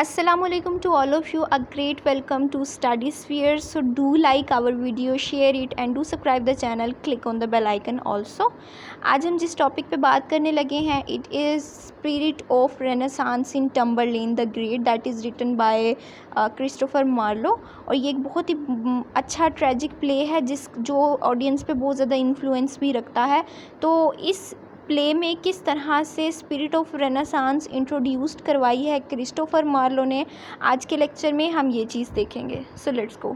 Assalamualaikum to all of you. A great welcome to Study Sphere. So do like our video, share it and do subscribe the channel. Click on the bell icon also. आज हम जिस topic पे बात करने लगे हैं it is spirit of renaissance in Tamburlaine the Great that is written by Christopher Marlowe. और ये एक बहुत ही अच्छा ट्रेजिक प्ले है जो ऑडियंस पे बहुत ज़्यादा इन्फ्लुएंस भी रखता है। तो इस प्ले में किस तरह से स्पिरिट ऑफ रेनेसांस इंट्रोड्यूस्ड करवाई है क्रिस्टोफर मार्लो ने, आज के लेक्चर में हम ये चीज़ देखेंगे। So let's go.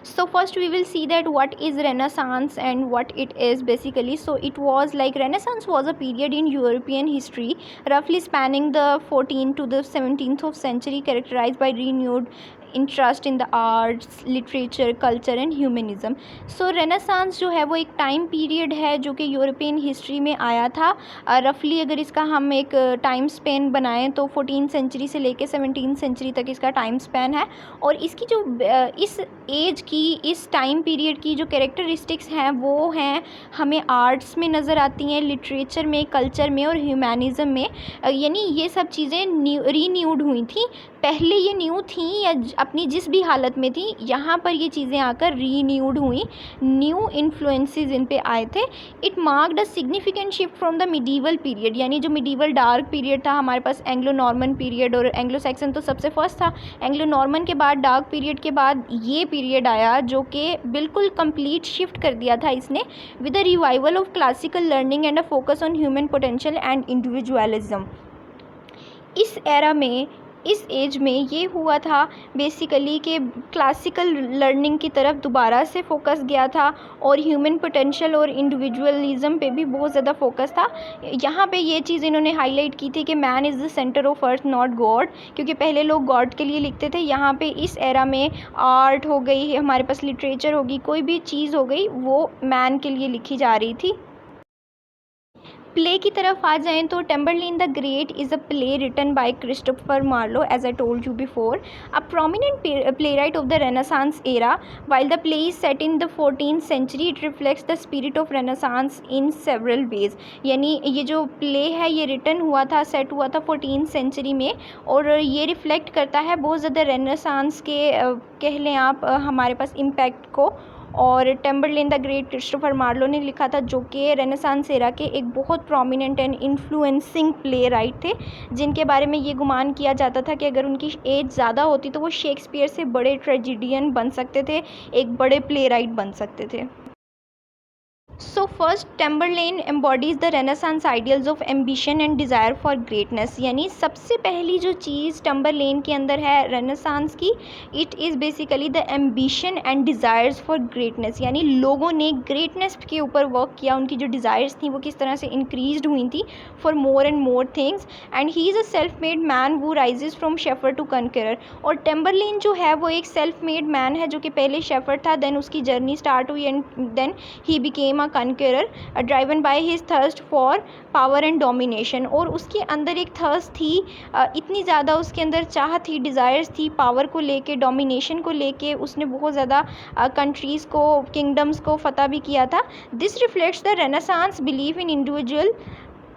So first we will see that what is Renaissance and what it is basically. So it was like Renaissance was a period in European history roughly spanning the 14th to the 17th of century, characterized by renewed interest in the arts, literature, culture and humanism. So renaissance जो है वो एक time period है जो कि European history में आया था। रफली अगर इसका हम एक टाइम स्पेन बनाएं तो 14th सेंचुरी से लेके 17th सेंचुरी तक इसका टाइम स्पेन है। और इसकी जो इस एज की, इस टाइम पीरियड की जो कैरेक्टरिस्टिक्स हैं वो हैं हमें आर्ट्स में नज़र आती हैं, लिटरेचर में, कल्चर में और ह्यूमनिज़म में। यानी ये सब चीज़ें रीन्यूड हुई थी। पहले ये न्यू थी या अपनी जिस भी हालत में थी, यहाँ पर ये चीज़ें आकर रीन्यूड हुई, न्यू इन्फ्लुएंसेस इन पे आए थे। It marked a significant shift from the medieval period, यानी जो मिडीवल डार्क पीरियड था हमारे पास, एंग्लो नॉर्मन पीरियड और एंग्लो सैक्सन तो सबसे फर्स्ट था। एंग्लो नॉर्मन के बाद डार्क पीरियड के बाद ये पीरियड आया जो कि बिल्कुल कंप्लीट शिफ्ट कर दिया था इसने, with a revival of classical learning and a focus on human potential and individualism. इस एरा में, इस एज में ये हुआ था बेसिकली कि क्लासिकल लर्निंग की तरफ दोबारा से फोकस गया था और ह्यूमन पोटेंशियल और इंडिविजुअलिज्म पे भी बहुत ज़्यादा फोकस था। यहाँ पे ये चीज़ इन्होंने हाईलाइट की थी कि man is the centre of earth not God, क्योंकि पहले लोग गॉड के लिए लिखते थे। यहाँ पे इस एरा में आर्ट हो गई, हमारे पास लिटरेचर होगी, कोई भी चीज़ हो गई, वो मैन के लिए लिखी जा रही थी। प्ले की तरफ आ जाएं तो Tamburlaine the Great is a play written by Christopher Marlowe, as I told you before, a prominent playwright of the Renaissance era. While the play is set in the 14th century, it reflects the spirit of Renaissance in several ways. यानी ये जो play है ये written हुआ था, set हुआ था 14th century में, और ये रिफ्लेक्ट करता है बहुत ज़्यादा रेनेसांस के कह लें आप हमारे पास इम्पैक्ट को। और टम्बरलेन द ग्रेट क्रिस्टोफर मार्लो ने लिखा था, जो कि रेनेसांस एरा के एक बहुत prominent and influencing play right थे, जिनके बारे में ये गुमान किया जाता था कि अगर उनकी एज ज़्यादा होती तो वो शेक्सपियर से बड़े ट्रेजिडियन बन सकते थे, एक बड़े प्ले राइट बन सकते थे। So first, Tamburlaine embodies the renaissance ideals of ambition and desire for greatness. यानी सबसे पहली जो चीज़ टम्बरलेन के अंदर है रेनेसांस की, it is basically the ambition and desires for greatness. यानी लोगों ने ग्रेटनेस के ऊपर वर्क किया, उनकी जो डिज़ायर्स थी वो किस तरह से इंक्रीज हुई थी for more and more things. And he is a self made man who rises from shepherd to conqueror. और टम्बरलेन जो है वो एक सेल्फ मेड मैन है जो कि पहले शेफर्ड था, देन उसकी जर्नी स्टार्ट हुई and then he became conqueror, driven by his thirst for power and domination। और उसके अंदर एक थर्स्ट थी, इतनी ज़्यादा उसके अंदर चाह थी, डिज़ायर्स थी पावर को लेके, डोमिनेशन को लेके, उसने बहुत ज़्यादा कंट्रीज़ को, किंगडम्स को फतह भी किया था। This reflects the renaissance believe in individual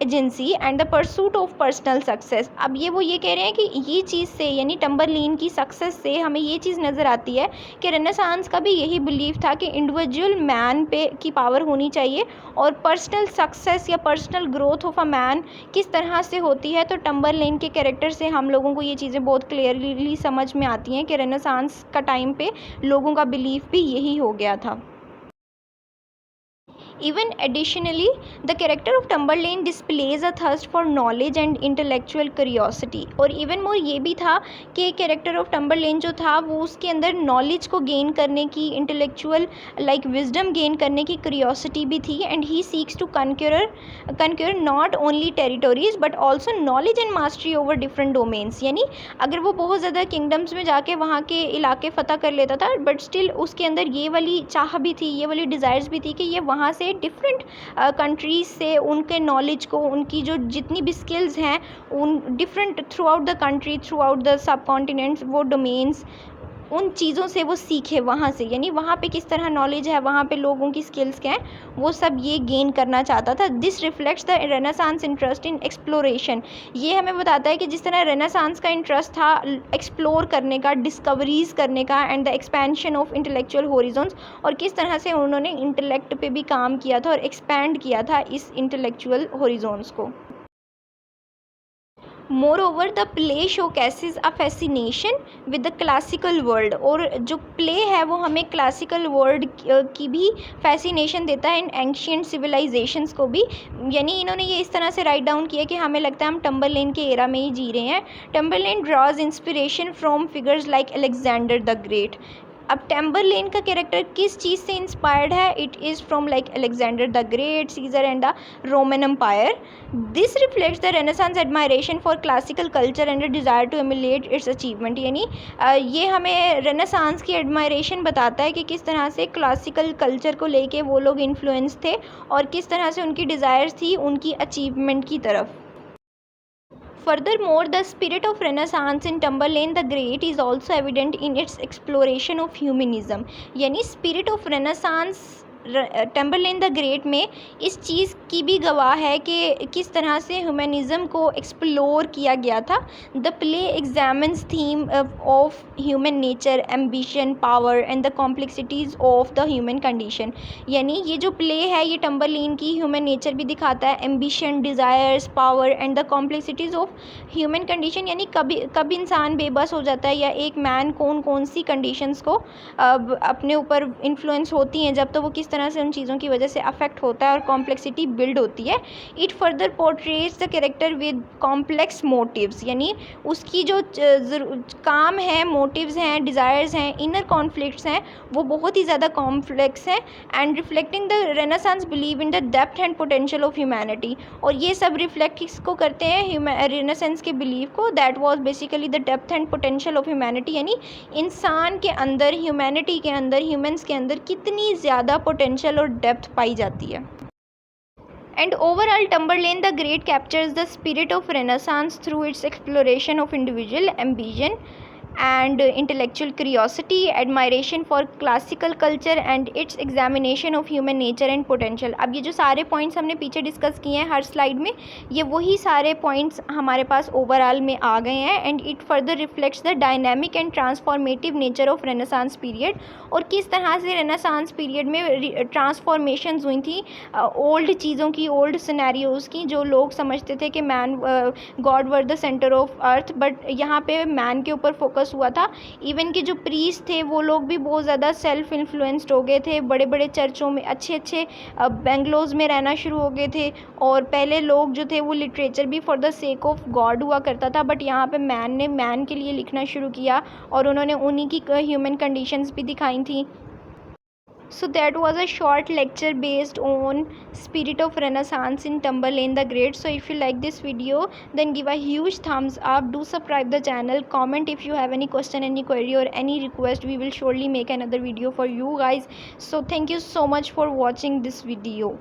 agency and the pursuit of personal success. अब ये कह रहे हैं कि ये चीज़ से, यानी टम्बरलेन की सक्सेस से हमें ये चीज़ नज़र आती है कि रेनेसांस का भी यही बिलीव था कि इंडिविजुअल मैन पे की पावर होनी चाहिए और पर्सनल सक्सेस या personal growth of a man किस तरह से होती है। तो टम्बरलेन के कैरेक्टर से हम लोगों को ये चीज़ें बहुत क्लियरली समझ में आती हैं कि रेनेसांस का टाइम पे लोगों का बिलीव भी यही हो गया था। Even additionally, the character of Tamberlane displays a thirst for knowledge and intellectual curiosity। और even more ये भी था कि कैरेक्टर ऑफ टम्बरलेन जो था वो उसके अंदर नॉलेज को गेन करने की, इंटेलेक्चुअल लाइक विजडम गेन करने की क्यूरियोसिटी भी थी। And he seeks to conquer not only territories but also knowledge and mastery over different domains. यानी अगर वो बहुत ज़्यादा किंगडम्स में जाके वहाँ के इलाके फ़तह कर लेता था, बट स्टिल उसके अंदर ये वाली चाह भी थी, ये वाली डिज़ायर्स भी थी कि ये वहाँ से डिफरेंट कंट्रीज से उनके नॉलेज को, उनकी जो जितनी भी स्किल्स हैं, उन different through out the country, through out the sub continents, वो डोमेन्स उन चीज़ों से वो सीखे वहाँ से, यानी वहाँ पे किस तरह नॉलेज है, वहाँ पे लोगों की स्किल्स क्या हैं, वो सब ये गेन करना चाहता था। This reflects the renaissance interest in exploration. ये हमें बताता है कि जिस तरह रेनेसांस का इंटरेस्ट था एक्सप्लोर करने का, डिस्कवरीज करने का and the expansion of intellectual horizons, और किस तरह से उन्होंने इंटेलेक्ट पे भी काम किया था और एक्सपैंड किया था इस इंटेलेक्चुअल होरिजोन्स को। Moreover, the play showcases a fascination with the classical world, और जो प्ले है वो हमें क्लासिकल वर्ल्ड की भी फैसिनेशन देता है, इन एंशियंट सिविलाइजेशंस को भी। यानी इन्होंने ये इस तरह से राइट डाउन किया कि हमें लगता है हम टम्बरलेन के एरा में ही जी रहे हैं। Tamburlaine draws inspiration from figures like Alexander the Great. अब टैम्बरलेन का कैरेक्टर किस चीज़ से इंस्पायर्ड है? It is from like Alexander the Great, Caesar and the Roman Empire. This reflects the Renaissance admiration for classical culture and desire to emulate its achievement. यानी ये हमें renaissance की एडमायरेशन बताता है कि किस तरह से क्लासिकल कल्चर को लेके वो लोग इन्फ्लुएंस थे और किस तरह से उनकी डिज़ायर्स थी उनकी अचीवमेंट की तरफ। Furthermore, the spirit of Renaissance in Tamburlaine the Great is also evident in its exploration of humanism. यानी spirit of Renaissance Tamburlaine the Great में इस चीज़ की भी गवाह है कि किस तरह से ह्यूमनिज़म को एक्सप्लोर किया गया था। The play examines theme of human nature, ambition, power and the complexities of the human condition. यानी ये जो प्ले है ये टम्बरलेन की ह्यूमन नेचर भी दिखाता है, ambition, desires, power and the complexities of human condition. यानी कब इंसान बेबस हो जाता है या एक मैन कौन सी कंडीशंस को अपने ऊपर इन्फ्लुएंस होती हैं जब, तो वो किस तरह से उन चीज़ों की वजह से अफेक्ट होता है और कॉम्प्लेक्सिटी बिल्ड होती है। It further portrays the character with complex motives. यानी उसकी जो काम है, मोटिव्स हैं, डिज़ायर्स हैं, इनर कॉन्फ्लिक्ट्स हैं, वो बहुत ही ज़्यादा कॉम्प्लेक्स हैं and reflecting the renaissance believe in the depth and potential of humanity. और ये सब रिफ्लेक्ट किसको करते हैं? रेनेसांस के बिलीव को। That was basically the depth and potential of humanity. यानी इंसान के अंदर, ह्यूमैनिटी के अंदर, ह्यूमंस के अंदर कितनी ज़्यादा पोटेंशियल और डेप्थ पाई जाती है। And overall, Tamburlaine the Great captures the spirit of Renaissance through its exploration of individual ambition and intellectual curiosity, admiration for classical culture and its examination of human nature and potential। अब ये जो सारे points हमने पीछे discuss किए हैं हर slide में, ये वही सारे पॉइंट्स हमारे पास ओवरऑल में आ गए हैं। And it further reflects the dynamic and transformative nature of renaissance period, और किस तरह से रेनेसांस पीरियड में ट्रांसफॉर्मेशंस हुई थी ओल्ड चीज़ों की, ओल्ड सिनेरियोज़ की, जो लोग समझते थे कि man God were the centre of earth, but यहाँ पे मैन के ऊपर फोकस हुआ था। इवन कि जो प्रीस्ट थे वो लोग भी बहुत ज़्यादा सेल्फ इन्फ्लुएंस्ड हो गए थे, बड़े बड़े चर्चों में, अच्छे बेंगलोज में रहना शुरू हो गए थे। और पहले लोग जो थे वो लिटरेचर भी for the sake of God हुआ करता था, बट यहाँ पे मैन ने मैन के लिए लिखना शुरू किया और उन्होंने उन्हीं की ह्यूमन कंडीशंस भी दिखाई थी। So that was a short lecture based on spirit of Renaissance in Tamburlaine the Great. So if you like this video, then give a huge thumbs up, do subscribe the channel, comment if you have any question, any query or any request. We will surely make another video for you guys. So thank you so much for watching this video.